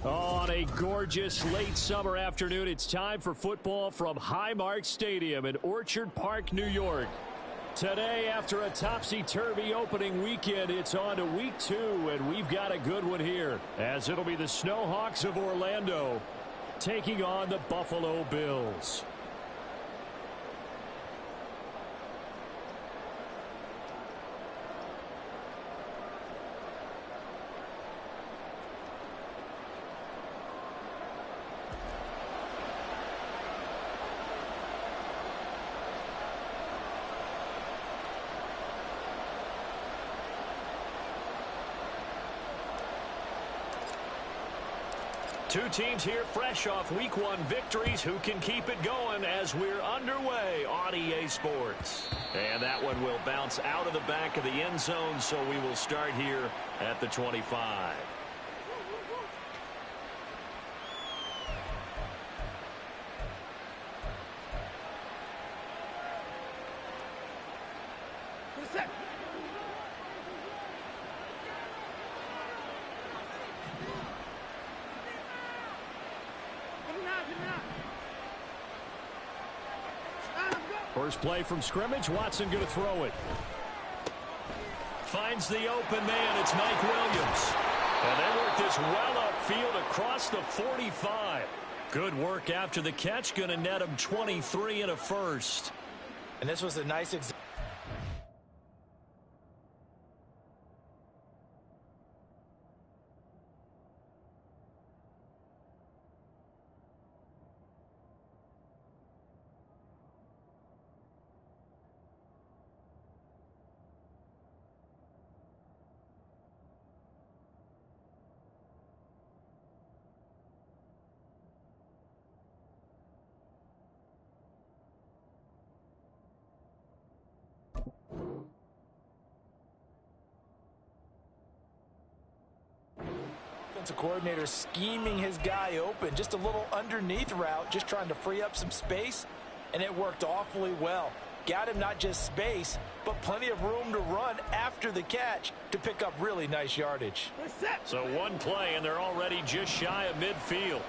On a gorgeous late summer afternoon, it's time for football from Highmark Stadium in Orchard Park, New York. Today, after a topsy-turvy opening weekend, it's on to week 2, and we've got a good one here, as it'll be the Snowhawks of Orlando taking on the Buffalo Bills. Two teams here fresh off Week 1 victories. Who can keep it going as we're underway on EA Sports? And that one will bounce out of the back of the end zone, so we will start here at the 25. First play from scrimmage. Watson going to throw it. Finds the open man. It's Mike Williams. And they work this well upfield across the 45. Good work after the catch. Going to net him 23 and a first. And this was a nice example. Coordinator scheming his guy open, just a little underneath route, just trying to free up some space, and it worked awfully well. Got him not just space, but plenty of room to run after the catch to pick up really nice yardage. So one play, and they're already just shy of midfield.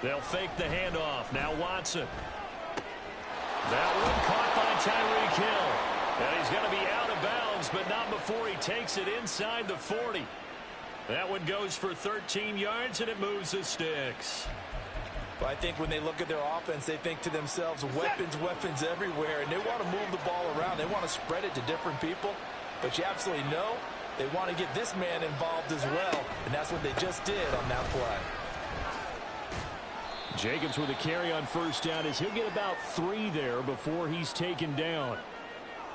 They'll fake the handoff. Now Watson. That one caught by Tyreek Hill. And he's going to be out of bounds, but not before he takes it inside the 40. That one goes for 13 yards, and it moves the sticks. But I think when they look at their offense, they think to themselves, weapons everywhere, and they want to move the ball around. They want to spread it to different people. But you absolutely know they want to get this man involved as well, and that's what they just did on that play. Jacobs with a carry on first down as he'll get about 3 there before he's taken down.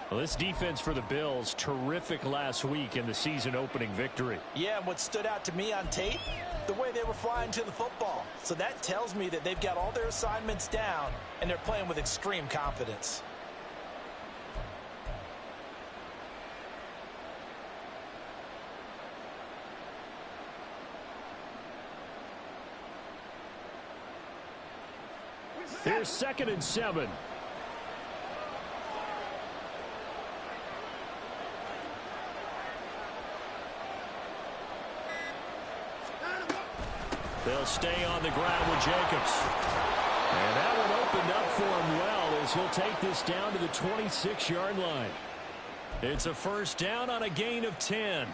Well, this defense for the Bills, terrific last week in the season opening victory. Yeah, and what stood out to me on tape, the way they were flying to the football. So that tells me that they've got all their assignments down and they're playing with extreme confidence. Here's 2nd and 7. They'll stay on the ground with Jacobs. And that one opened up for him well as he'll take this down to the 26-yard line. It's a first down on a gain of 10.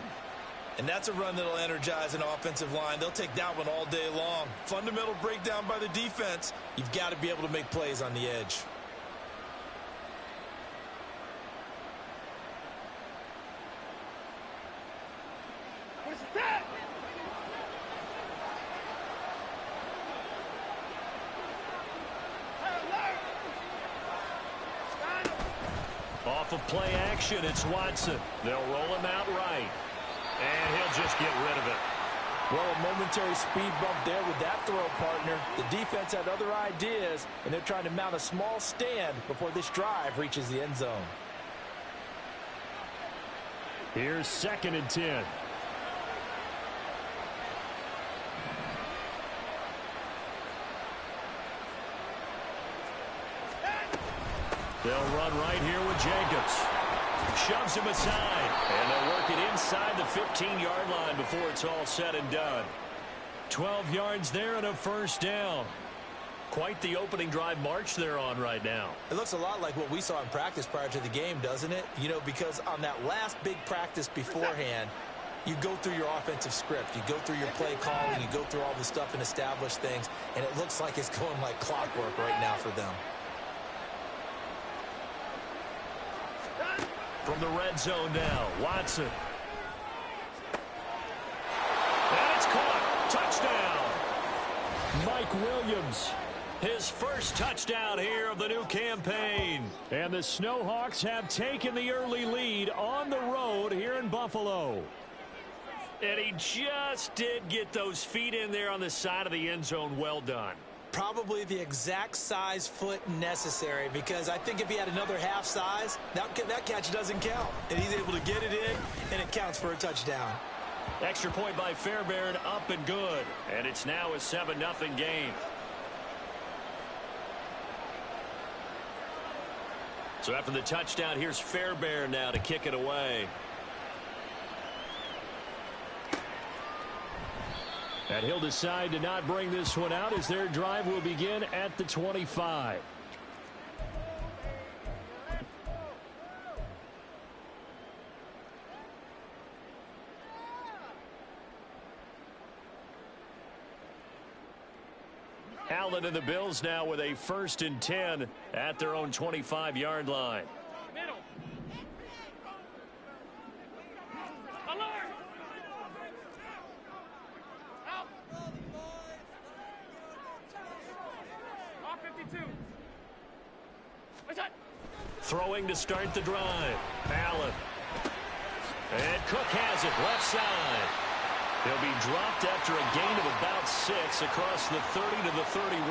And that's a run that'll energize an offensive line. They'll take that one all day long. Fundamental breakdown by the defense. You've got to be able to make plays on the edge. Off of play action, it's Watson. They'll roll him out right. And he'll just get rid of it. Well, a momentary speed bump there with that throw, partner. The defense had other ideas, and they're trying to mount a small stand before this drive reaches the end zone. Here's 2nd and 10. They'll run right here with Jacobs. Shoves him aside. And they'll work it inside the 15-yard line before it's all said and done. 12 yards there and a first down. Quite the opening drive march they're on right now. It looks a lot like what we saw in practice prior to the game, doesn't it? You know, because on that last big practice beforehand, you go through your offensive script. You go through your play calling. You go through all the stuff and establish things. And it looks like it's going like clockwork right now for them. From the red zone now, Watson. And it's caught. Touchdown. Mike Williams. His first touchdown here of the new campaign. And the Snowhawks have taken the early lead on the road here in Buffalo. And he just did get those feet in there on the side of the end zone. Well done. Probably the exact size foot necessary, because I think if he had another half size, that catch doesn't count. And he's able to get it in, and it counts for a touchdown. Extra point by Fairbairn, up and good. And it's now a 7-0 game. So after the touchdown, here's Fairbairn now to kick it away. And he'll decide to not bring this one out as their drive will begin at the 25. Allen and the Bills now with a 1st and 10 at their own 25-yard line. Middle. Alert. Out. Off 52. What's that? Throwing to start the drive. Allen. And Cook has it left side. He'll be dropped after a gain of about 6 across the 30 to the 31.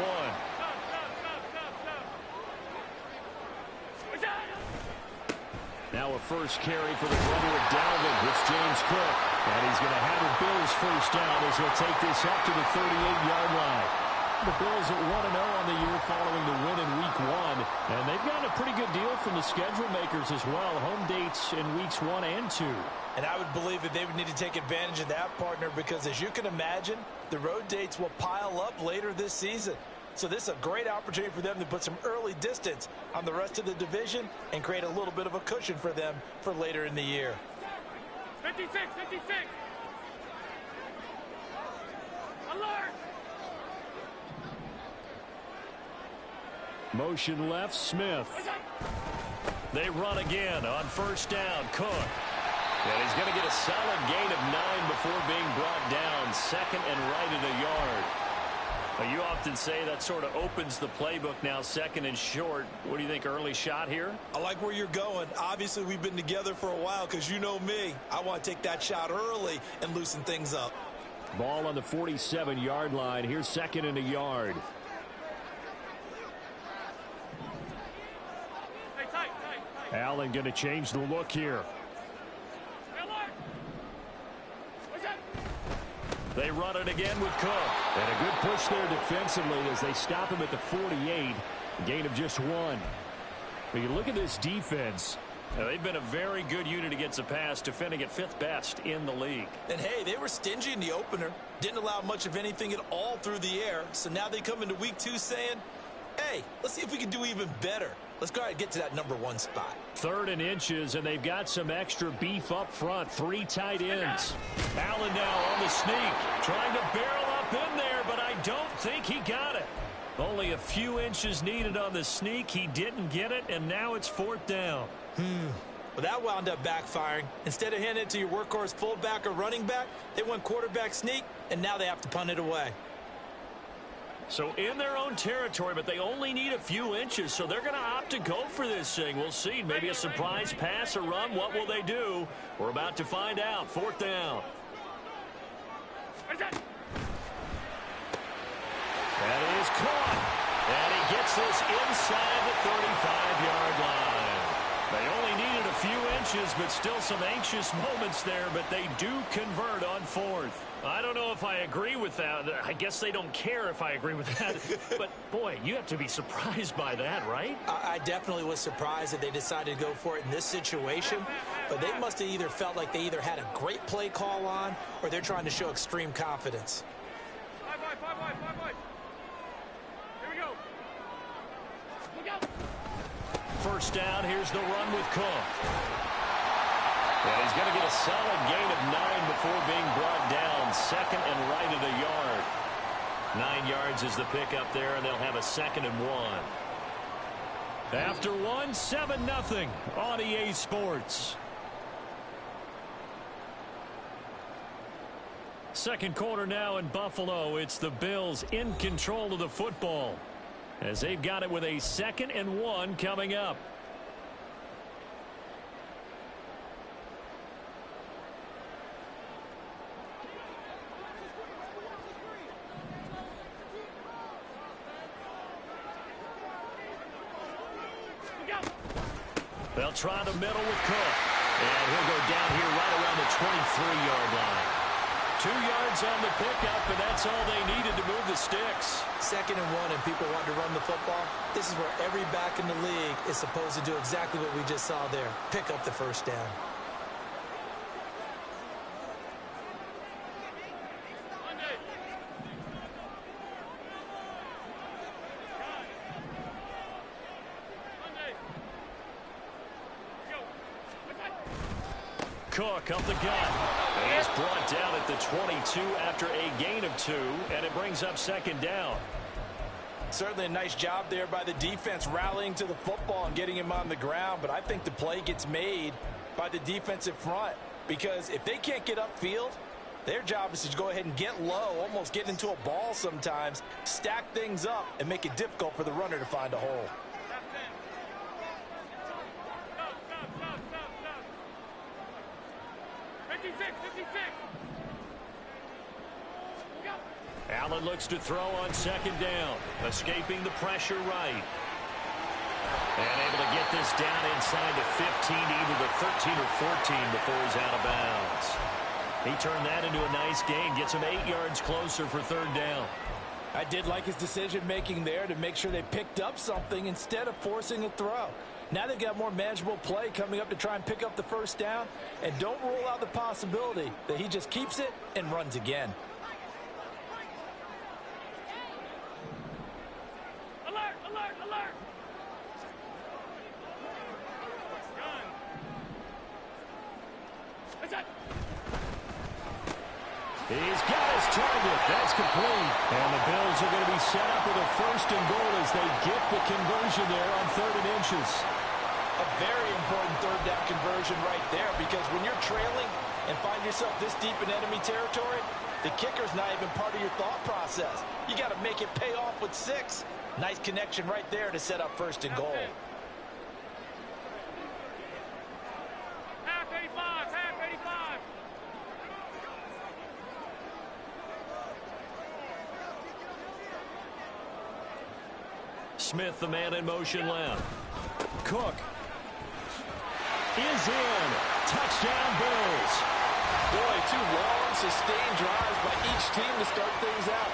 Now a first carry for the brother of Dalvin. It's James Cook. And he's going to have a Bills first down as he'll take this up to the 38-yard line. The Bills at 1-0 on the year following the win in Week 1. And they've gotten a pretty good deal from the schedule makers as well. Home dates in Weeks 1 and 2. And I would believe that they would need to take advantage of that, partner, because as you can imagine, the road dates will pile up later this season. So this is a great opportunity for them to put some early distance on the rest of the division and create a little bit of a cushion for them for later in the year. 56, 56. Alert. Motion left, Smith. They run again on first down, Cook. And he's going to get a solid gain of 9 before being brought down. 2nd and right at a yard. Well, you often say that sort of opens the playbook now, 2nd and short. What do you think, early shot here? I like where you're going. Obviously, we've been together for a while because you know me. I want to take that shot early and loosen things up. Ball on the 47-yard line. Here's 2nd and a yard. Hey, tight. Allen going to change the look here. They run it again with Cook. And a good push there defensively as they stop him at the 48. Gain of just 1. When you look at this defense, they've been a very good unit against the pass, defending at 5th best in the league. And, hey, they were stingy in the opener. Didn't allow much of anything at all through the air. So now they come into Week 2 saying, hey, let's see if we can do even better. Let's go ahead and get to that number 1 spot. 3rd and inches, and they've got some extra beef up front. 3 tight ends. Allen now on the sneak, trying to barrel up in there, but I don't think he got it. Only a few inches needed on the sneak. He didn't get it, and now it's 4th down. Well, that wound up backfiring. Instead of handing it to your workhorse fullback or running back, they went quarterback sneak, and now they have to punt it away. So in their own territory, but they only need a few inches, so they're going to opt to go for this thing. We'll see. Maybe a surprise pass or run. What will they do? We're about to find out. 4th down. What's that? That is caught. And he gets this inside the 35-yard line. They only needed a few inches, but still some anxious moments there, but they do convert on fourth. I don't know if I agree with that. I guess they don't care if I agree with that. But, boy, you have to be surprised by that, right? I definitely was surprised that they decided to go for it in this situation. But they must have either felt like they either had a great play call on or they're trying to show extreme confidence. 5 wide, 5 wide, 5 wide. Here we go. Look out. First down, here's the run with Cook. And he's going to get a solid gain of 9 before being brought down. Second and right at a yard. 9 yards is the pickup there, and they'll have a 2nd and 1. After 1, 7-0 on EA Sports. Second quarter now in Buffalo. It's the Bills in control of the football, as they've got it with a 2nd and 1 coming up. They'll try the middle with Cook. And he'll go down here right around the 23-yard line. 2 yards on the pickup, and that's all they needed to move the sticks. 2nd and 1, and people want to run the football. This is where every back in the league is supposed to do exactly what we just saw there. Pick up the first down. Cook up the gut. And he's brought down at the 22 after a gain of 2, and it brings up 2nd down. Certainly a nice job there by the defense rallying to the football and getting him on the ground, but I think the play gets made by the defensive front, because if they can't get upfield, their job is to go ahead and get low, almost get into a ball sometimes, stack things up, and make it difficult for the runner to find a hole. 56. Allen looks to throw on 2nd down, escaping the pressure right. And able to get this down inside the 15 to either the 13 or 14 before he's out of bounds. He turned that into a nice gain, gets him 8 yards closer for 3rd down. I did like his decision-making there to make sure they picked up something instead of forcing a throw. Now they've got more manageable play coming up to try and pick up the first down, and don't rule out the possibility that he just keeps it and runs again. Alert, alert, alert! Gun. What's that? He's got his target. That's complete. And the Bills are going to be set up with a 1st and goal as they get the conversion there on 3rd and inches. A very important 3rd down conversion right there, because when you're trailing and find yourself this deep in enemy territory, the kicker's not even part of your thought process. You got to make it pay off with 6. Nice connection right there to set up 1st and goal. Half 85, half 85. Smith, the man in motion left. Cook is in. Touchdown, Bills. Boy, 2 long, sustained drives by each team to start things out.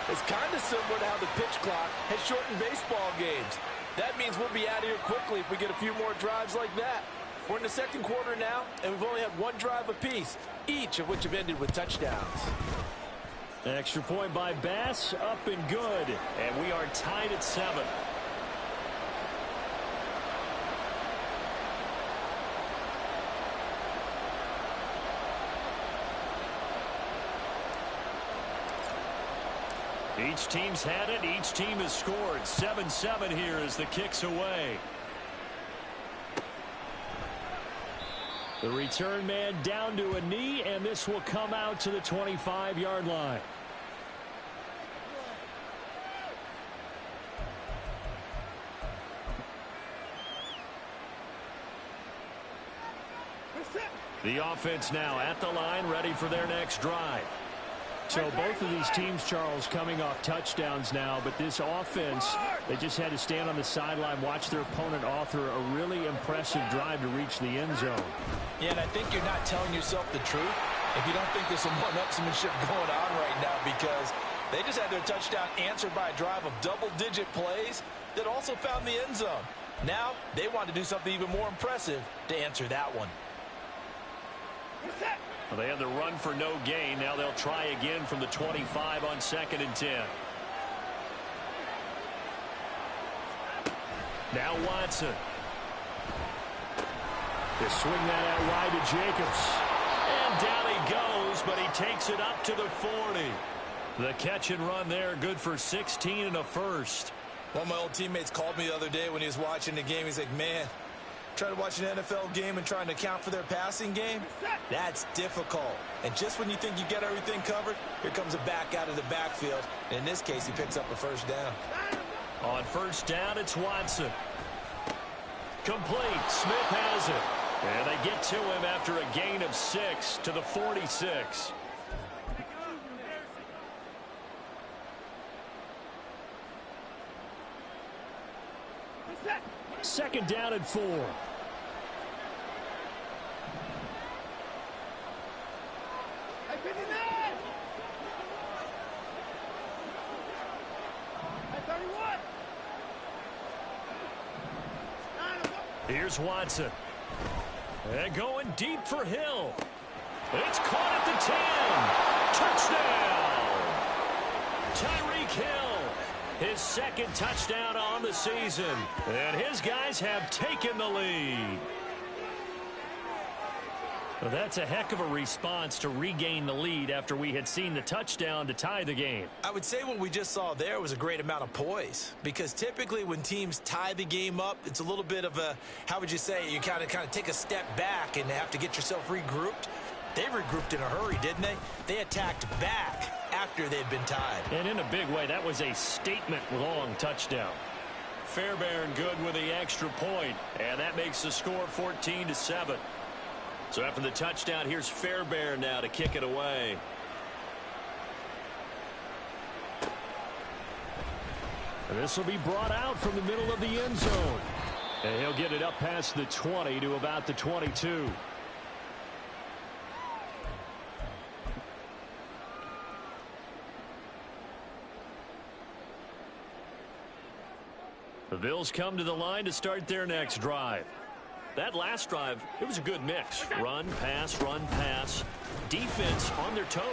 It's kind of similar to how the pitch clock has shortened baseball games. That means we'll be out of here quickly if we get a few more drives like that. We're in the 2nd quarter now, and we've only had 1 drive apiece, each of which have ended with touchdowns. Extra point by Bass, up and good. And we are tied at 7. Each team's had it. Each team has scored. 7-7 here as the kick's away. The return man down to a knee, and this will come out to the 25-yard line. The offense now at the line, ready for their next drive. So both of these teams, Charles, coming off touchdowns now, but this offense, they just had to stand on the sideline, watch their opponent author a really impressive drive to reach the end zone. Yeah, and I think you're not telling yourself the truth if you don't think there's some one-upsmanship going on right now, because they just had their touchdown answered by a drive of double-digit plays that also found the end zone. Now they want to do something even more impressive to answer that one. Well, they had the run for no gain. Now they'll try again from the 25 on 2nd and 10. Now Watson. They swing that out wide to Jacobs. And down he goes, but he takes it up to the 40. The catch and run there, good for 16 and a first. One of my old teammates called me the other day when he was watching the game. He's like, man, trying to watch an NFL game and trying to account for their passing game, that's difficult. And just when you think you get everything covered, here comes a back out of the backfield. And in this case, he picks up a first down. On first down, it's Watson. Complete. Smith has it. And they get to him after a gain of 6 to the 46. Second down and 4. Here's Watson. And going deep for Hill. It's caught at the 10. Touchdown. Tyreek Hill. His second touchdown on the season. And his guys have taken the lead. Well, that's a heck of a response to regain the lead after we had seen the touchdown to tie the game. I would say what we just saw there was a great amount of poise, because typically when teams tie the game up, it's a little bit of a, how would you say, you kind of take a step back and have to get yourself regrouped. They regrouped in a hurry, didn't they? They attacked back after they'd been tied. And in a big way, that was a statement-long touchdown. Fairbairn good with the extra point, and that makes the score 14-7. So after the touchdown, here's Fairbairn now to kick it away. And this will be brought out from the middle of the end zone. And he'll get it up past the 20 to about the 22. The Bills come to the line to start their next drive. That last drive, it was a good mix. Run, pass, defense on their toes.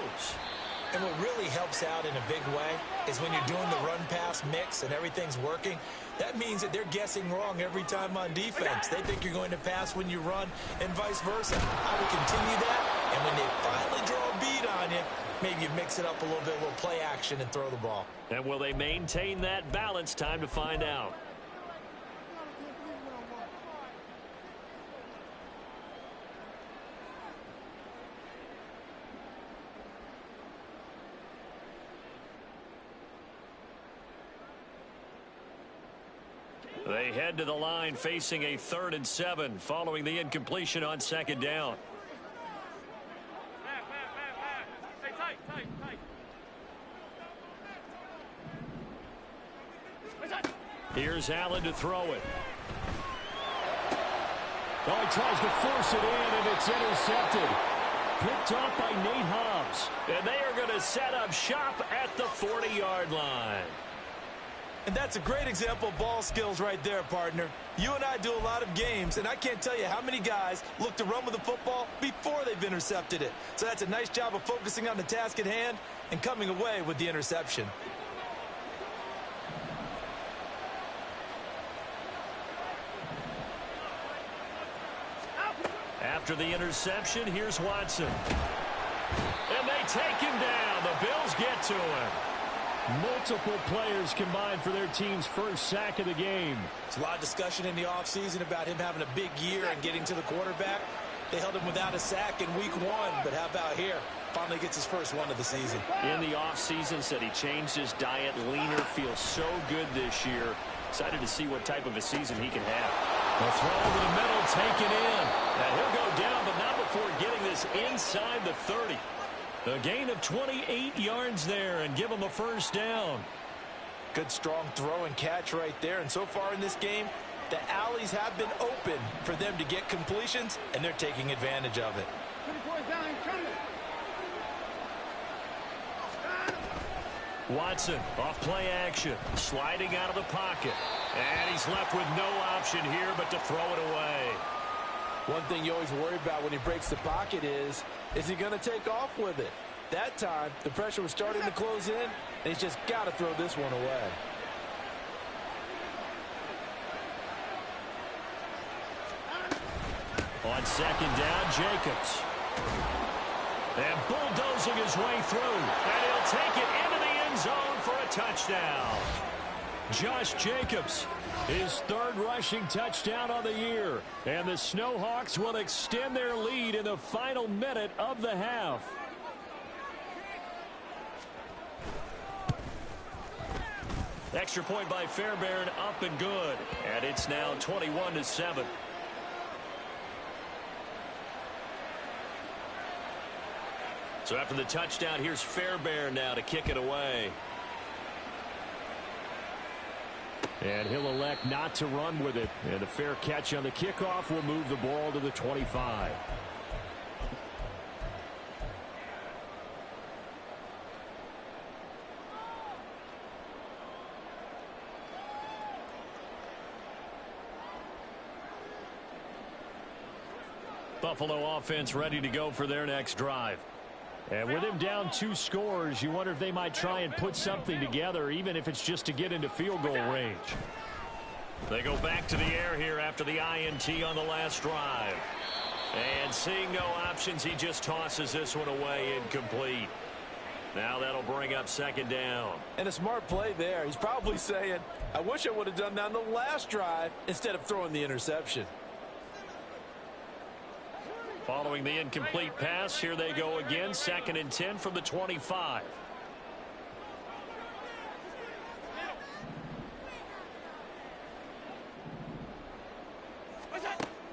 And what really helps out in a big way is when you're doing the run-pass mix and everything's working, that means that they're guessing wrong every time on defense. They think you're going to pass when you run and vice versa. I would continue that, and when they finally draw a beat on you, maybe you mix it up a little bit, a little play action, and throw the ball. And will they maintain that balance? Time to find out. They head to the line facing a 3rd and 7 following the incompletion on 2nd down. Stay tight. Here's Allen to throw it. Oh, he tries to force it in, and it's intercepted. Picked off by Nate Hobbs. And they are going to set up shop at the 40-yard line. And that's a great example of ball skills right there, partner. You and I do a lot of games, and I can't tell you how many guys look to run with the football before they've intercepted it. So that's a nice job of focusing on the task at hand and coming away with the interception. After the interception, here's Watson. And they take him down. The Bills get to him. Multiple players combined for their team's first sack of the game. There's a lot of discussion in the offseason about him having a big year and getting to the quarterback. They held him without a sack in week 1, but how about here? Finally gets his first one of the season. In the offseason, said he changed his diet, leaner, feels so good this year. Excited to see what type of a season he can have. The throw over the middle, taken in. And he'll go down, but not before getting this inside the 30. A gain of 28 yards there and give them a first down. Good strong throw and catch right there. And so far in this game, the alleys have been open for them to get completions, and they're taking advantage of it. Watson off play action, sliding out of the pocket. And he's left with no option here but to throw it away. One thing you always worry about when he breaks the pocket is he going to take off with it? That time, the pressure was starting to close in, and he's just got to throw this one away. On second down, Jacobs. And bulldozing his way through. And he'll take it into the end zone for a touchdown. Josh Jacobs, his third rushing touchdown on the year. And the Snowhawks will extend their lead in the final minute of the half. Extra point by Fairbairn, up and good. And it's now 21-7. So after the touchdown, here's Fairbairn now to kick it away. And he'll elect not to run with it. And a fair catch on the kickoff will move the ball to the 25. Buffalo offense ready to go for their next drive. And with him down 2 scores, you wonder if they might try and put something together, even if it's just to get into field goal range. They go back to the air here after the INT on the last drive. And seeing no options, he just tosses this one away incomplete. Now that'll bring up second down. And a smart play there. He's probably saying, I wish I would have done that on the last drive instead of throwing the interception. Following the incomplete pass, here they go again. 2nd and 10 from the 25.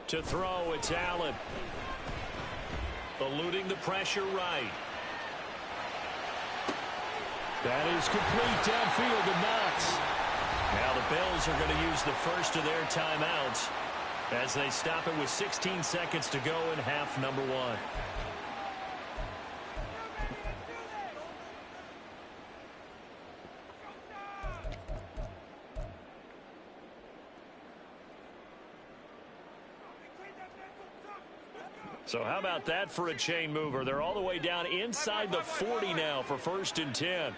To throw, it's Allen. Eluding the pressure right. That is complete downfield to Knox. Now the Bills are going to use the first of their timeouts as they stop it with 16 seconds to go in half number 1. So how about that for a chain mover? They're all the way down inside the 40 now for 1st and 10.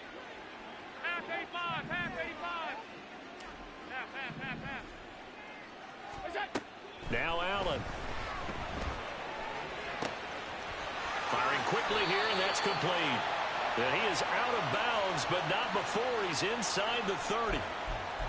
Half 85, half 85. Half. What's that? Now Allen. Firing quickly here, and that's complete. And he is out of bounds, but not before he's inside the 30.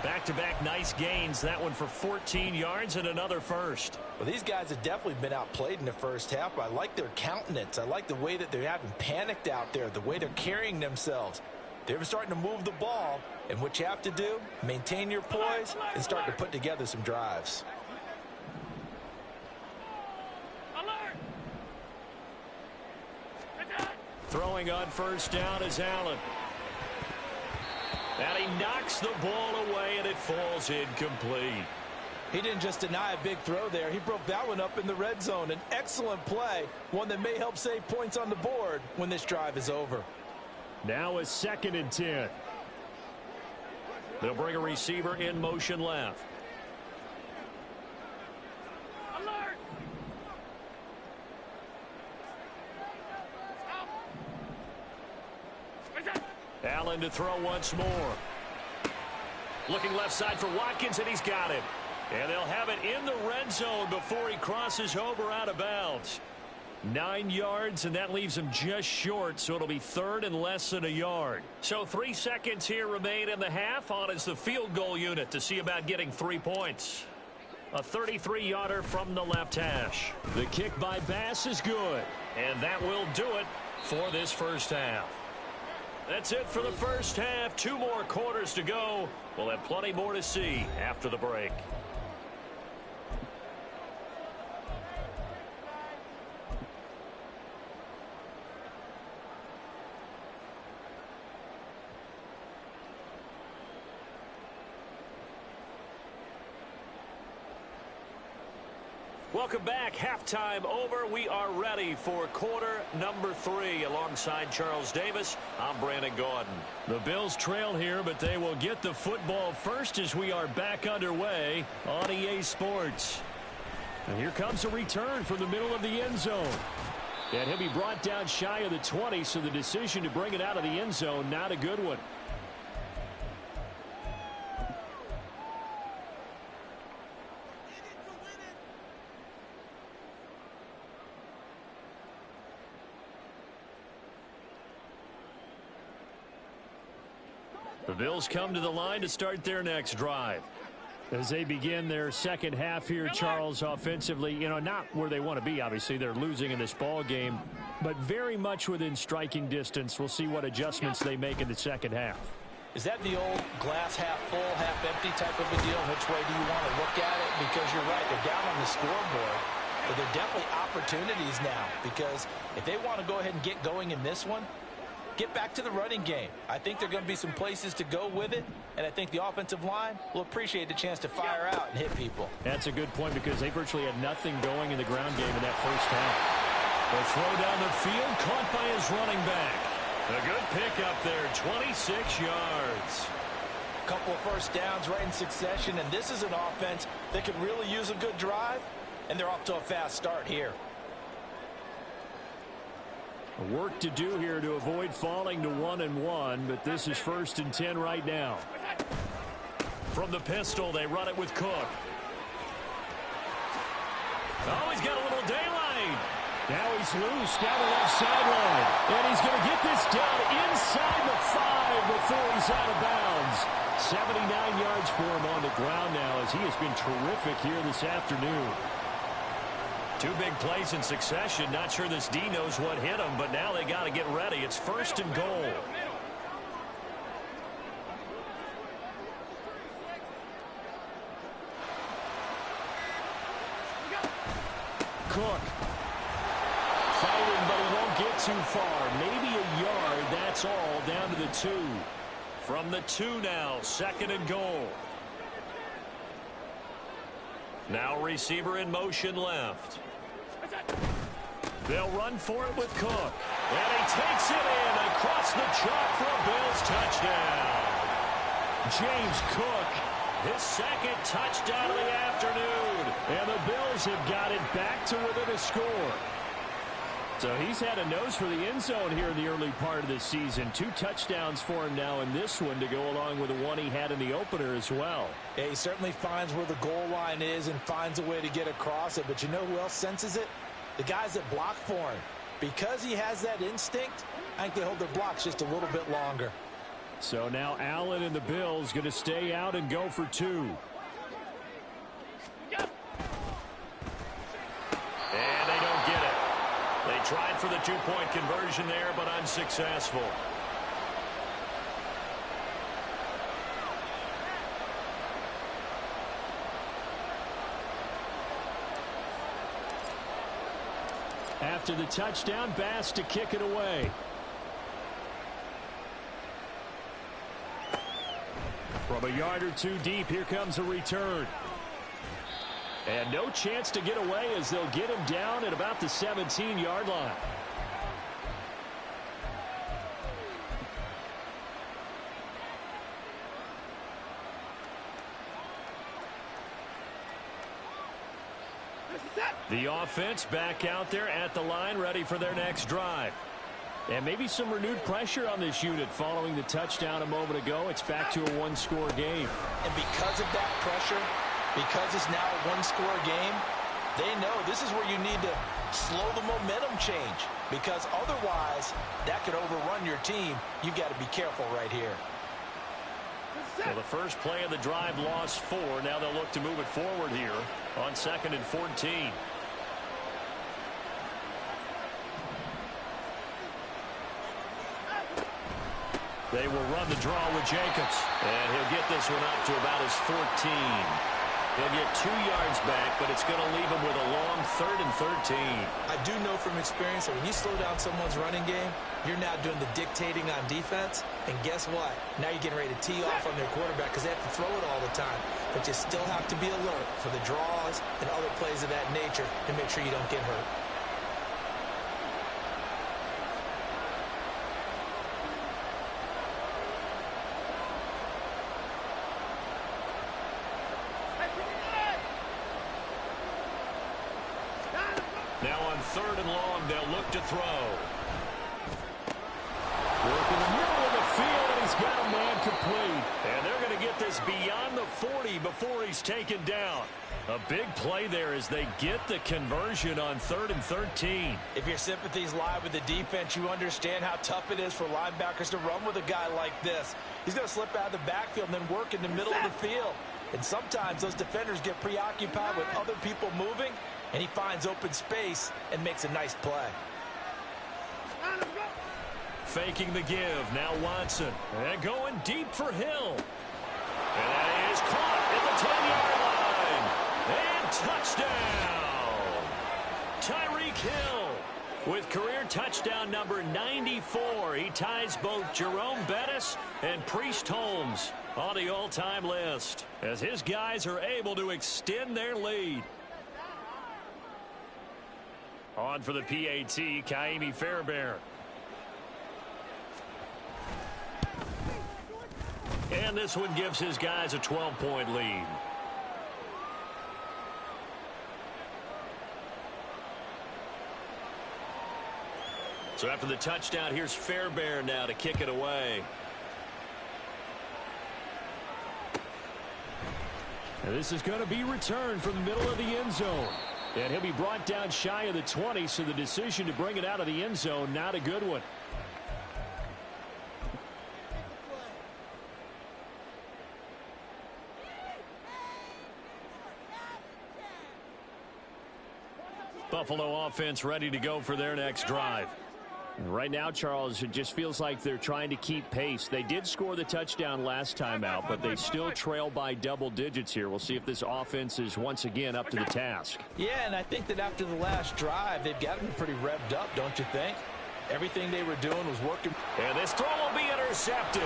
Back-to-back nice gains. That one for 14 yards and another first. Well, these guys have definitely been outplayed in the first half. I like their countenance. I like the way that they haven't panicked out there, the way they're carrying themselves. They're starting to move the ball, and what you have to do, maintain your poise and start to put together some drives. Throwing on first down is Allen. And he knocks the ball away, and it falls incomplete. He didn't just deny a big throw there. He broke that one up in the red zone. An excellent play, one that may help save points on the board when this drive is over. Now a 2nd and 10. They'll bring a receiver in motion left. Alert! Allen to throw once more. Looking left side for Watkins, and he's got it. And they'll have it in the red zone before he crosses over out of bounds. 9 yards, and that leaves him just short, so it'll be 3rd and less than a yard. So 3 seconds here remain in the half. On is the field goal unit to see about getting 3 points. A 33-yarder from the left hash. The kick by Bass is good, and that will do it for this first half. That's it for the first half. 2 more quarters to go. We'll have plenty more to see after the break. Welcome back. Halftime over. We are ready for quarter number 3. Alongside Charles Davis, I'm Brandon Gaudin. The Bills trail here, but they will get the football first as we are back underway on EA Sports. And here comes a return from the middle of the end zone. And he'll be brought down shy of the 20, so the decision to bring it out of the end zone, not a good one. The Bills come to the line to start their next drive. As they begin their second half here, Charles, offensively, not where they want to be, obviously. They're losing in this ball game, but very much within striking distance. We'll see what adjustments they make in the second half. Is that the old glass half full, half empty type of a deal? Which way do you want to look at it? Because you're right, they're down on the scoreboard, but they're definitely opportunities now, because if they want to go ahead and get going in this one, get back to the running game. I think there are going to be some places to go with it, and I think the offensive line will appreciate the chance to fire out and hit people. That's a good point, because they virtually had nothing going in the ground game in that first half. The throw down the field, caught by his running back. A good pickup there, 26 yards. A couple of first downs right in succession, and this is an offense that could really use a good drive, and they're off to a fast start here. Work to do here to avoid falling to 1-1, but this is 1st and 10 right now. From the pistol, they run it with Cook. Oh, he's got a little daylight. Now he's loose down the left sideline. And he's going to get this down inside the 5 before he's out of bounds. 79 yards for him on the ground now, as he has been terrific here this afternoon. 2 big plays in succession. Not sure this D knows what hit him, but now they got to get ready. It's 1st and goal. Cook. Fighting, but he won't get too far. Maybe a yard, that's all, down to the 2. From the 2 now, 2nd and goal. Now receiver in motion left. They'll run for it with Cook. And he takes it in across the chalk for a Bills touchdown. James Cook, his 2nd touchdown of the afternoon. And the Bills have got it back to within a score. So he's had a nose for the end zone here in the early part of the season. 2 touchdowns for him now in this one to go along with the one he had in the opener as well. Yeah, he certainly finds where the goal line is and finds a way to get across it. But you know who else senses it? The guys that block for him. Because he has that instinct, I think they hold their blocks just a little bit longer. So now Allen and the Bills going to stay out and go for 2. And they don't get it. They tried for the 2-point conversion there, but unsuccessful. After the touchdown, Bass to kick it away. From a yard or 2 deep, here comes a return. And no chance to get away as they'll get him down at about the 17-yard line. The offense back out there at the line, ready for their next drive. And maybe some renewed pressure on this unit following the touchdown a moment ago. It's back to a 1-score game. And because of that pressure, because it's now a 1-score game, they know this is where you need to slow the momentum change, because otherwise that could overrun your team. You've got to be careful right here. Well, the first play of the drive lost 4. Now they'll look to move it forward here on 2nd and 14. They will run the draw with Jacobs. And he'll get this one up to about his 14. He'll get 2 yards back, but it's going to leave him with a long 3rd and 13. I do know from experience that when you slow down someone's running game, you're now doing the dictating on defense. And guess what? Now you're getting ready to tee off on their quarterback because they have to throw it all the time. But you still have to be alert for the draws and other plays of that nature to make sure you don't get hurt. Now on 3rd and long, they'll look to throw. Work in the middle of the field, and he's got a man complete. And they're going to get this beyond the 40 before he's taken down. A big play there as they get the conversion on 3rd and 13. If your sympathies lie with the defense, you understand how tough it is for linebackers to run with a guy like this. He's going to slip out of the backfield and then work in the middle of the field. And sometimes those defenders get preoccupied with other people moving, and he finds open space and makes a nice play. Faking the give. Now Watson. And going deep for Hill. And that is caught at the 10-yard line. And touchdown. Tyreek Hill with career touchdown number 94. He ties both Jerome Bettis and Priest Holmes on the all-time list as his guys are able to extend their lead. On for the PAT, Ka'imi Fairbairn. And this one gives his guys a 12-point lead. So after the touchdown, here's Fairbairn now to kick it away. And this is going to be returned from the middle of the end zone. And he'll be brought down shy of the 20, so the decision to bring it out of the end zone, not a good one. Buffalo offense ready to go for their next drive. Right now, Charles, it just feels like they're trying to keep pace. They did score the touchdown last time out, but they still trail by double digits here. We'll see if this offense is once again up to the task. Yeah, and I think that after the last drive, they've gotten pretty revved up, don't you think? Everything they were doing was working. And this throw will be intercepted.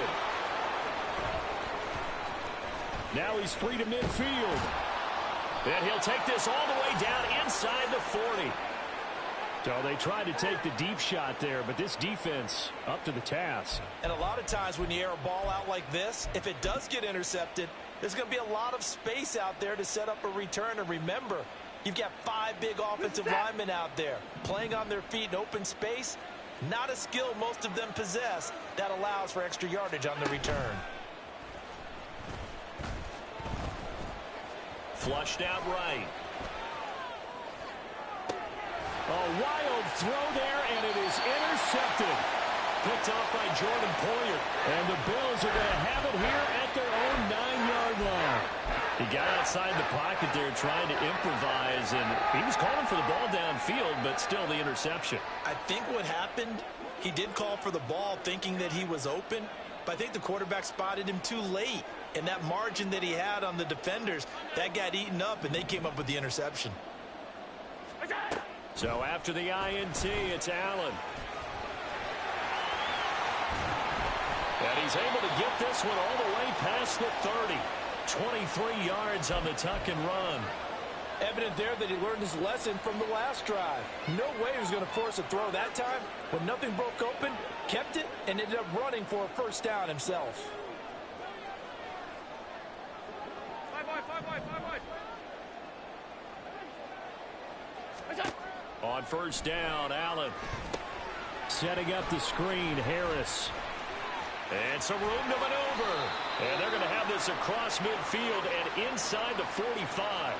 Now he's free to midfield. And he'll take this all the way down inside the 40. So they tried to take the deep shot there, but this defense up to the task. And a lot of times when you air a ball out like this, if it does get intercepted, there's going to be a lot of space out there to set up a return. And remember, you've got 5 big offensive linemen out there playing on their feet in open space. Not a skill most of them possess that allows for extra yardage on the return. Flushed out right. A wild throw there, and it is intercepted. Picked off by Jordan Poyer. And the Bills are going to have it here at their own 9-yard line. He got outside the pocket there trying to improvise, and he was calling for the ball downfield, but still the interception. I think what happened, he did call for the ball thinking that he was open, but I think the quarterback spotted him too late. And that margin that he had on the defenders, that got eaten up, and they came up with the interception. So after the INT, it's Allen. And he's able to get this one all the way past the 30. 23 yards on the tuck and run. Evident there that he learned his lesson from the last drive. No way he was going to force a throw that time. When nothing broke open, kept it, and ended up running for a first down himself. On first down, Allen. Setting up the screen, Harris. And some room to maneuver. And they're going to have this across midfield and inside the 45.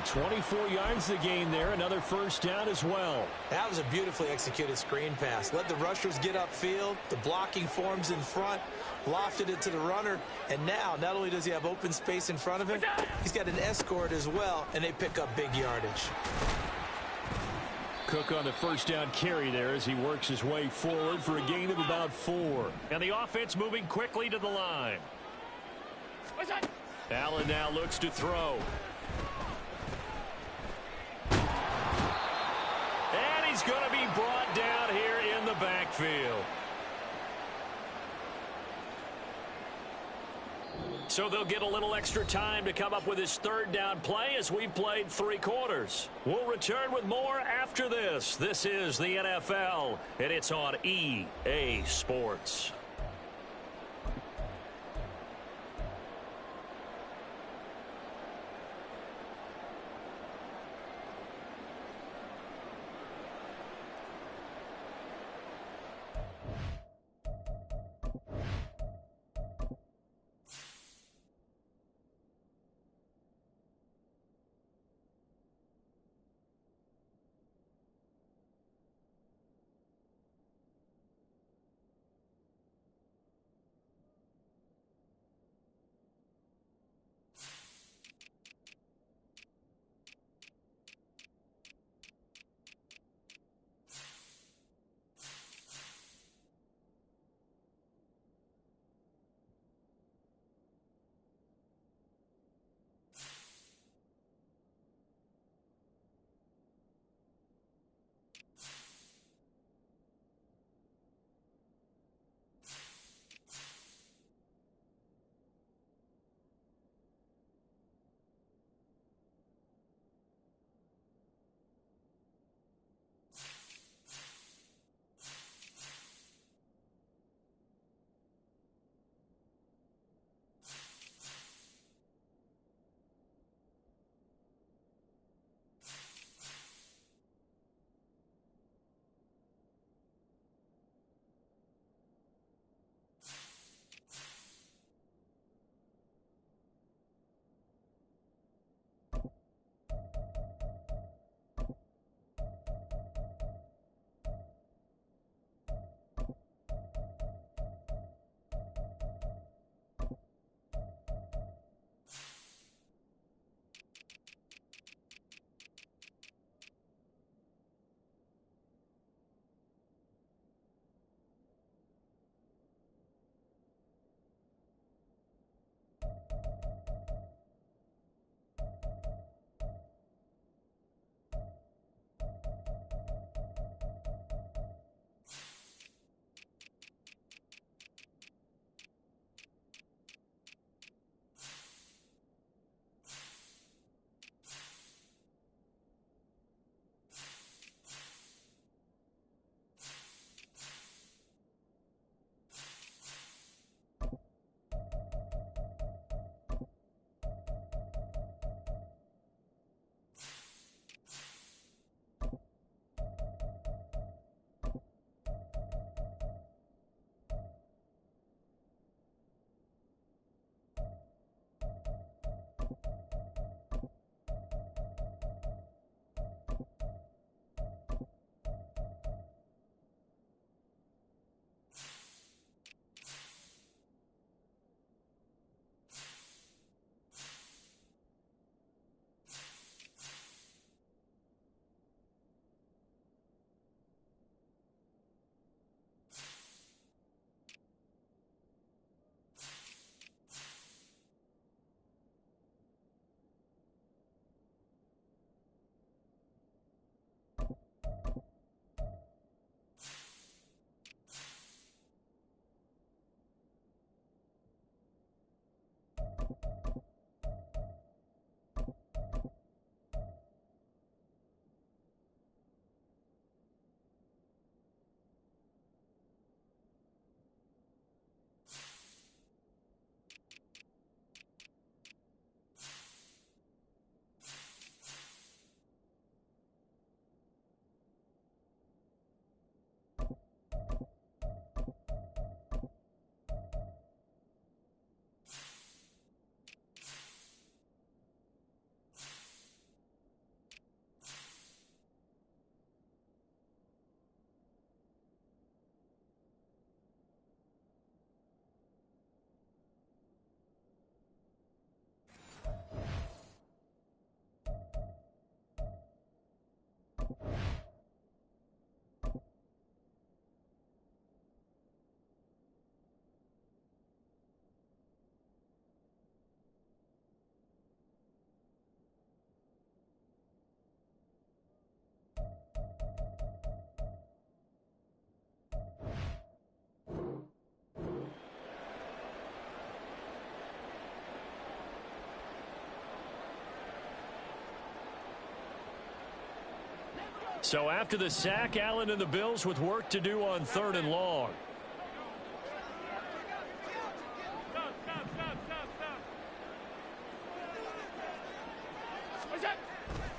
24 yards to gain there. Another first down as well. That was a beautifully executed screen pass. Let the rushers get upfield. The blocking forms in front. Lofted it to the runner. And now, not only does he have open space in front of him, he's got an escort as well. And they pick up big yardage. Cook on the first down carry there as he works his way forward for a gain of about 4. And the offense moving quickly to the line. Allen now looks to throw. He's going to be brought down here in the backfield. So they'll get a little extra time to come up with his third down play as we've played 3 quarters. We'll return with more after this. This is the NFL, and it's on EA Sports. So after the sack, Allen and the Bills with work to do on 3rd and long.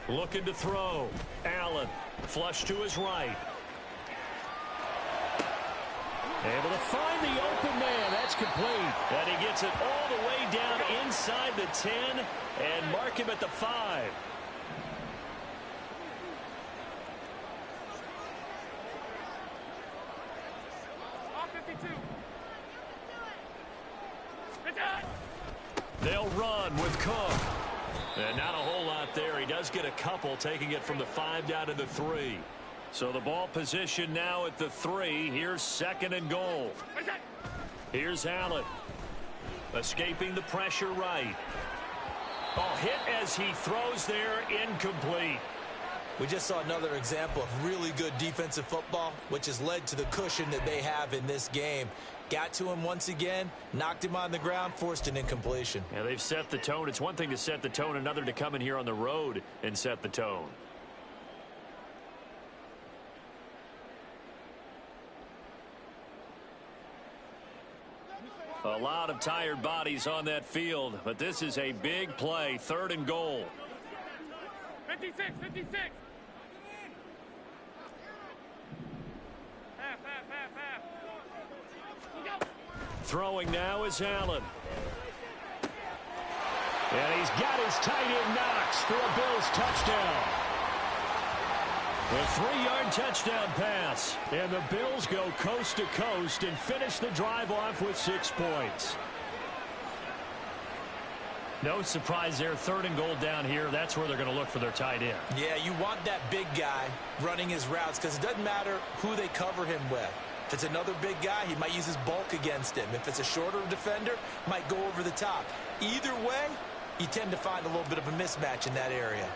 Looking to throw. Allen, flush to his right. Able to find the open man. That's complete. And he gets it all the way down inside the 10 and mark him at the 5. They'll run with Cook. And not a whole lot there. He does get a couple, taking it from the 5 down to the 3. So the ball position now at the 3. Here's 2nd and goal. Here's Allen. Escaping the pressure right. Oh, hit as he throws there, incomplete. We just saw another example of really good defensive football, which has led to the cushion that they have in this game. Got to him once again, knocked him on the ground, forced an incompletion. Yeah, they've set the tone. It's one thing to set the tone, another to come in here on the road and set the tone. A lot of tired bodies on that field, but this is a big play. 3rd and goal. 56, 56. Half. Throwing now is Allen. And he's got his tight end Knox for a Bills touchdown. A 3-yard touchdown pass. And the Bills go coast to coast and finish the drive off with 6 points. No surprise there. 3rd and goal down here. That's where they're going to look for their tight end. Yeah, you want that big guy running his routes because it doesn't matter who they cover him with. If it's another big guy, he might use his bulk against him. If it's a shorter defender, might go over the top. Either way, you tend to find a little bit of a mismatch in that area.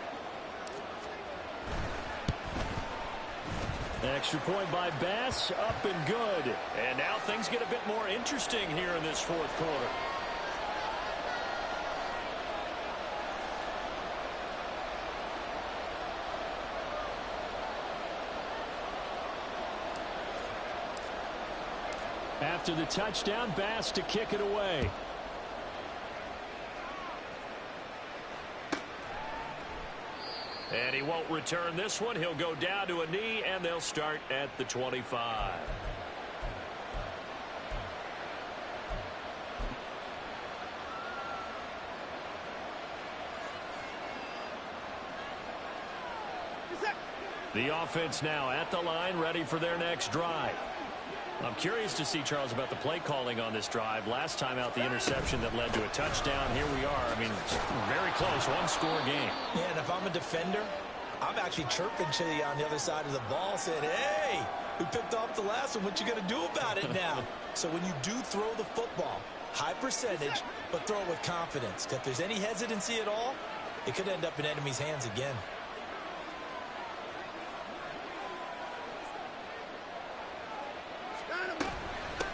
Extra point by Bass, up and good. And now things get a bit more interesting here in this 4th quarter. After the touchdown, Bass to kick it away. And he won't return this one. He'll go down to a knee, and they'll start at the 25. The offense now at the line, ready for their next drive. I'm curious to see, Charles, about the play calling on this drive. Last time out, the interception that led to a touchdown. Here we are. I mean, very close, 1-score game. Yeah, and if I'm a defender, I'm actually chirping Chili on the other side of the ball, saying, hey, we picked off the last one. What you going to do about it now? So when you do throw the football, high percentage, but throw it with confidence. Because if there's any hesitancy at all, it could end up in enemy's hands again.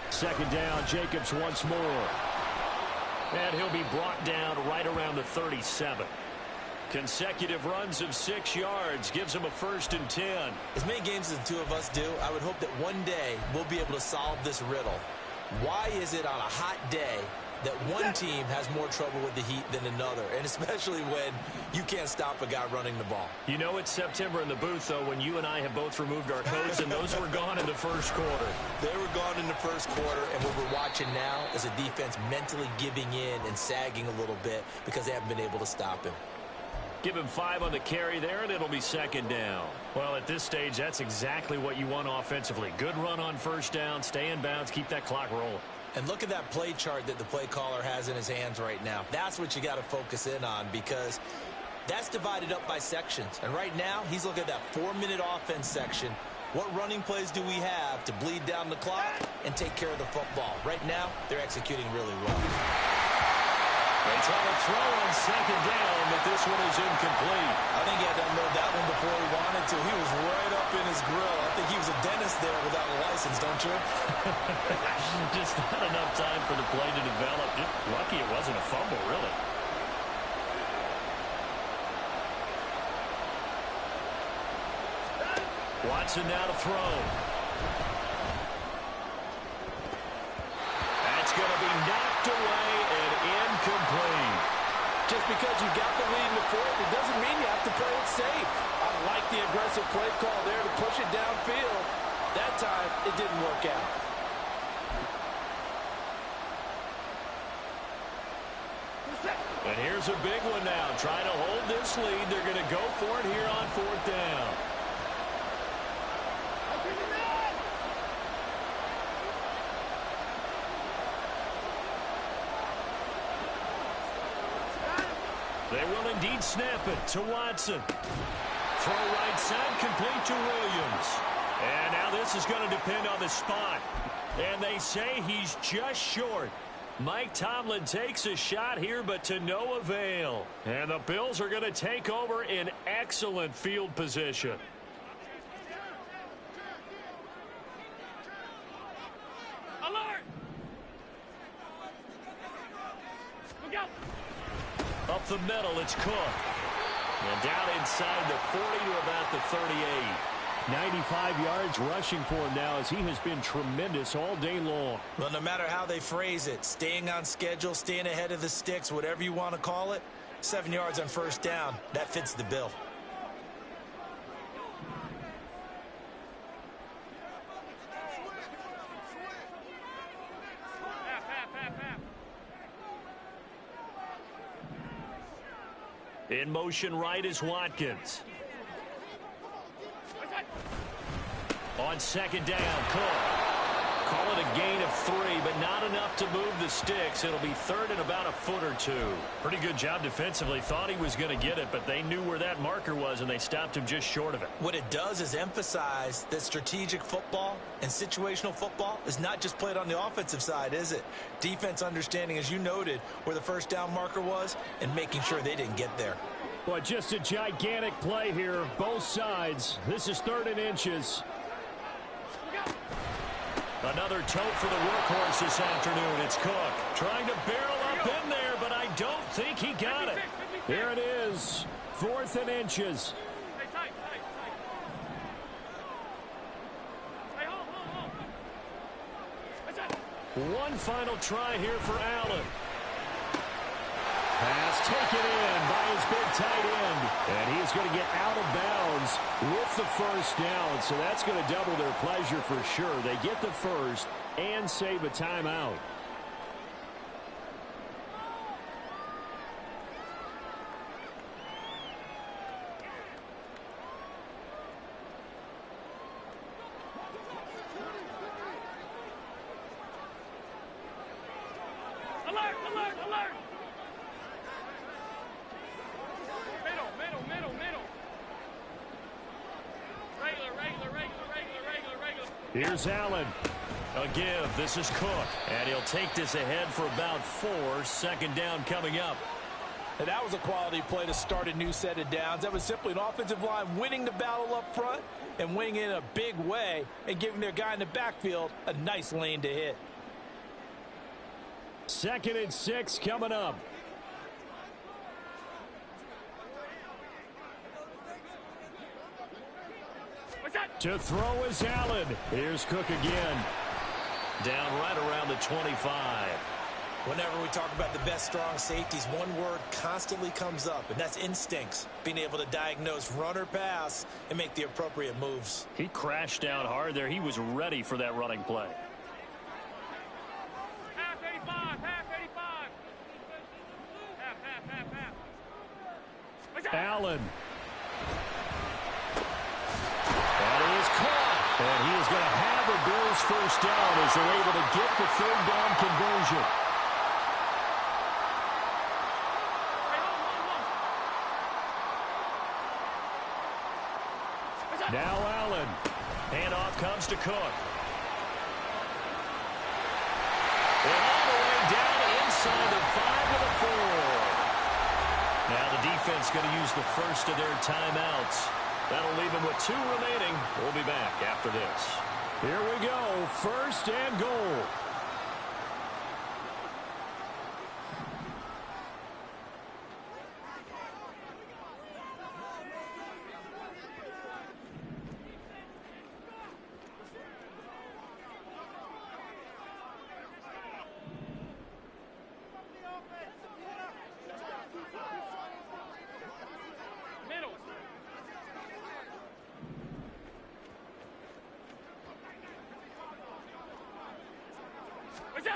Second down, Jacobs once more. And he'll be brought down right around the 37. Consecutive runs of 6 yards gives him a 1st and 10. As many games as the two of us do, I would hope that one day we'll be able to solve this riddle. Why is it on a hot day that one team has more trouble with the heat than another, and especially when you can't stop a guy running the ball? You know it's September in the booth, though, when you and I have both removed our coats, and those were gone in the 1st quarter. They were gone in the 1st quarter, and what we're watching now is a defense mentally giving in and sagging a little bit because they haven't been able to stop him. Give him 5 on the carry there, and it'll be 2nd down. Well, at this stage, that's exactly what you want offensively. Good run on 1st down, stay in bounds, keep that clock rolling. And look at that play chart that the play caller has in his hands right now. That's what you got to focus in on because that's divided up by sections. And right now, he's looking at that 4-minute offense section. What running plays do we have to bleed down the clock and take care of the football? Right now, they're executing really well. They try to throw on 2nd down, but this one is incomplete. I think he had to unload that one before he wanted to. He was right up in his grill. I think he was a dentist there without a license, don't you? Just not enough time for the play to develop. Just lucky it wasn't a fumble, really. Watson now to throw. That's going to be knocked away and incomplete. Just because you got the lead in the fourth, it doesn't mean you have to play it safe. I like the aggressive play call there to push it downfield. That time, it didn't work out. And here's a big one now. Trying to hold this lead. They're going to go for it here on fourth down. They will indeed snap it to Watson. Throw right side, complete to Williams. And now this is going to depend on the spot. And they say he's just short. Mike Tomlin takes a shot here, but to no avail. And the Bills are going to take over in excellent field position. Alert! Look out! Up the middle, it's Cook. And down inside the 40 to about the 38. 95 yards rushing for him now as he has been tremendous all day long. Well, no matter how they phrase it, staying on schedule, staying ahead of the sticks, whatever you want to call it, 7 yards on first down, that fits the bill. In motion right is Watkins. On second down, Cook. Call it a gain of 3, but not enough to move the sticks. It'll be third and about a foot or two. Pretty good job defensively. Thought he was going to get it, but they knew where that marker was, and they stopped him just short of it. What it does is emphasize that strategic football and situational football is not just played on the offensive side, is it? Defense understanding, as you noted, where the first down marker was and making sure they didn't get there. Boy, just a gigantic play here, both sides. This is 3rd and inches. Another tote for the workhorse this afternoon. It's Cook trying to barrel up in there, but I don't think he got it. Here it is, 4th and inches. Hey, tight. Hey, hold. What's that? One final try here for Allen. Pass taken in by his big tight end. And he's going to get out of bounds with the first down. So that's going to double their pleasure for sure. They get the first and save a timeout. Alert! Middle. Regular. Here's Allen. A give. This is Cook. And he'll take this ahead for about 4. Second down coming up. And that was a quality play to start a new set of downs. That was simply an offensive line winning the battle up front and winning in a big way and giving their guy in the backfield a nice lane to hit. 2nd and 6 coming up. To throw is Allen. Here's Cook again. Down right around the 25. Whenever we talk about the best strong safeties, one word constantly comes up, and that's instincts. Being able to diagnose run or pass and make the appropriate moves. He crashed down hard there. He was ready for that running play. Half 85. Half. Allen. And he is caught. And he is going to have the Bills first down as they're able to get the 3rd down conversion. Now Allen. Handoff comes to Cook. And all the way down inside the 5 to the 4. Now the defense going to use the first of their timeouts. That'll leave them with 2 remaining. We'll be back after this. Here we go. 1st and goal.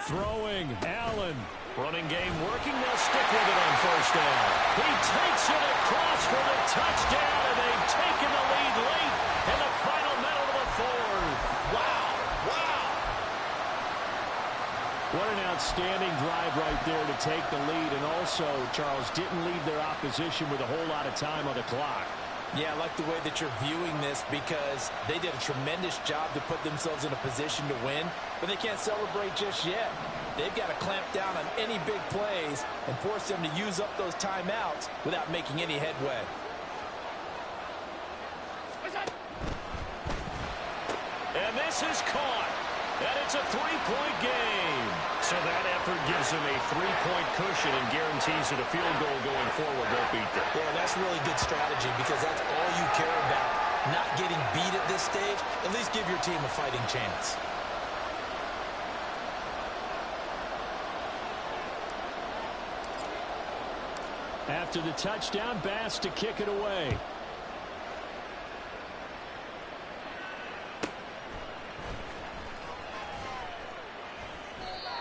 Throwing, Allen. Running game working. They'll stick with it on first down. He takes it across for the touchdown, and they've taken the lead late in the final minute of the fourth. Wow. Wow. What an outstanding drive right there to take the lead, and also, Charles, didn't leave their opposition with a whole lot of time on the clock. Yeah, I like the way that you're viewing this because they did a tremendous job to put themselves in a position to win, but they can't celebrate just yet. They've got to clamp down on any big plays and force them to use up those timeouts without making any headway. And this is caught. And it's a three-point game. So that effort gives them a three-point cushion and guarantees that a field goal going forward won't beat them. Yeah, that's really good strategy because that's all you care about. Not getting beat at this stage, at least give your team a fighting chance. After the touchdown, Bass to kick it away.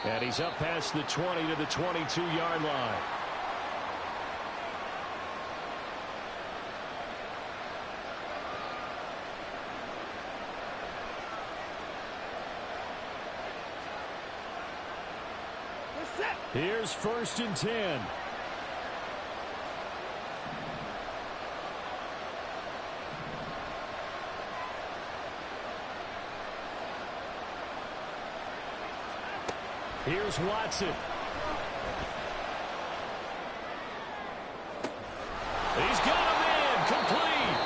And he's up past the 20 to the 22-yard line. Here's 1st and 10. Here's Watson. He's got a man complete.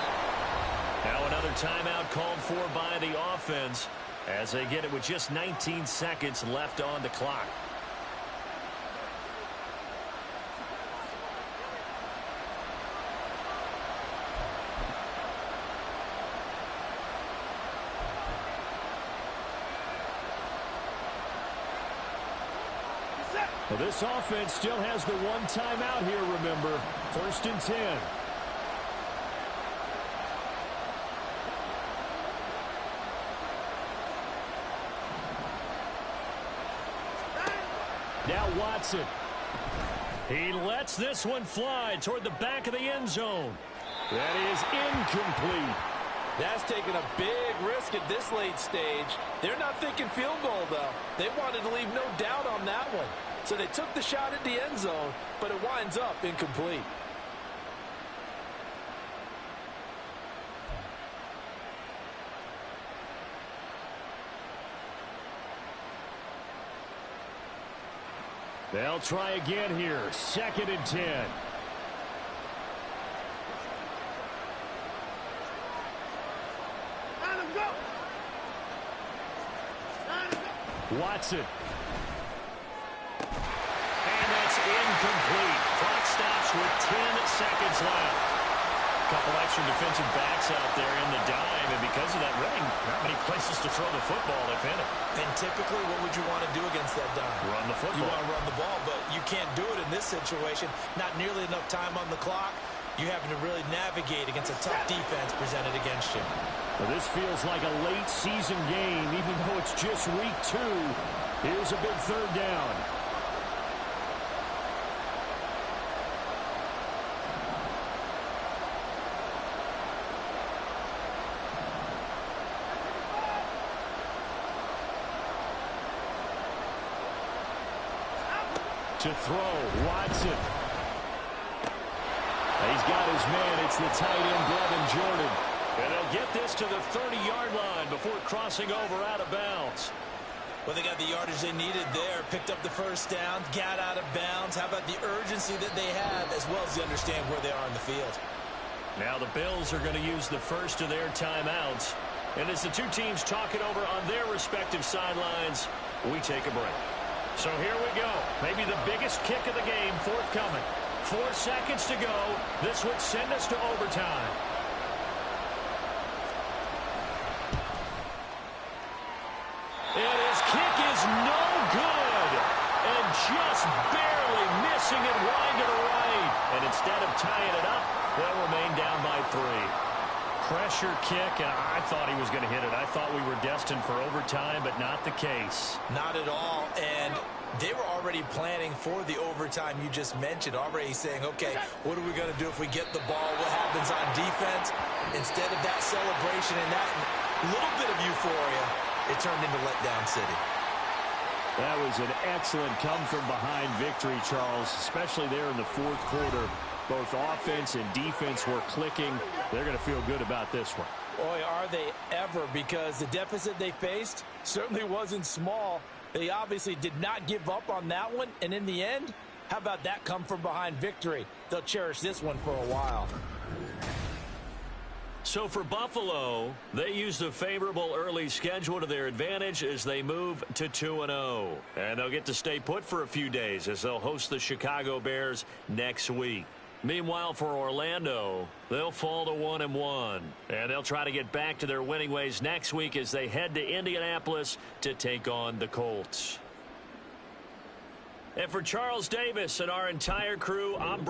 Now another timeout called for by the offense as they get it with just 19 seconds left on the clock. Well, this offense still has the one timeout here, remember. 1st and 10. Now Watson. He lets this one fly toward the back of the end zone. That is incomplete. That's taking a big risk at this late stage. They're not thinking field goal, though. They wanted to leave no doubt on that one. So they took the shot at the end zone, but it winds up incomplete. They'll try again here. 2nd and 10. Watson. And that's incomplete. Clock stops with 10 seconds left. A couple extra defensive backs out there in the dime, and because of that, really not many places to throw the football, if any. And typically, what would you want to do against that dime? Run the football. You want to run the ball, but you can't do it in this situation. Not nearly enough time on the clock. You're having to really navigate against a tough defense presented against you. Well, this feels like a late season game, even though it's just week 2. Here's a big 3rd down. To throw, Watson. He's got his man. It's the tight end, Brevin Jordan. And they'll get this to the 30-yard line before crossing over out of bounds. Well, they got the yardage they needed there, picked up the first down, got out of bounds. How about the urgency that they have, as well as they understand where they are in the field? Now the Bills are going to use the first of their timeouts. And as the two teams talk it over on their respective sidelines, we take a break. So here we go. Maybe the biggest kick of the game forthcoming. 4 seconds to go. This would send us to overtime. And his kick is no good. And just barely missing it wide to the right. And instead of tying it up, they'll remain down by 3. pressure kick, and I thought he was going to hit it. I thought we were destined for overtime, but not the case. Not at all, and they were already planning for the overtime you just mentioned, already saying, okay, what are we going to do if we get the ball? What happens on defense? Instead of that celebration and that little bit of euphoria, it turned into letdown city. That was an excellent come-from-behind victory, Charles, especially there in the fourth quarter. Both offense and defense were clicking. They're going to feel good about this one. Boy, are they ever, because the deficit they faced certainly wasn't small. They obviously did not give up on that one, and in the end, how about that come-from-behind victory? They'll cherish this one for a while. So for Buffalo, they use the favorable early schedule to their advantage as they move to 2-0. And they'll get to stay put for a few days as they'll host the Chicago Bears next week. Meanwhile, for Orlando, they'll fall to 1-1. And they'll try to get back to their winning ways next week as they head to Indianapolis to take on the Colts. And for Charles Davis and our entire crew, I'm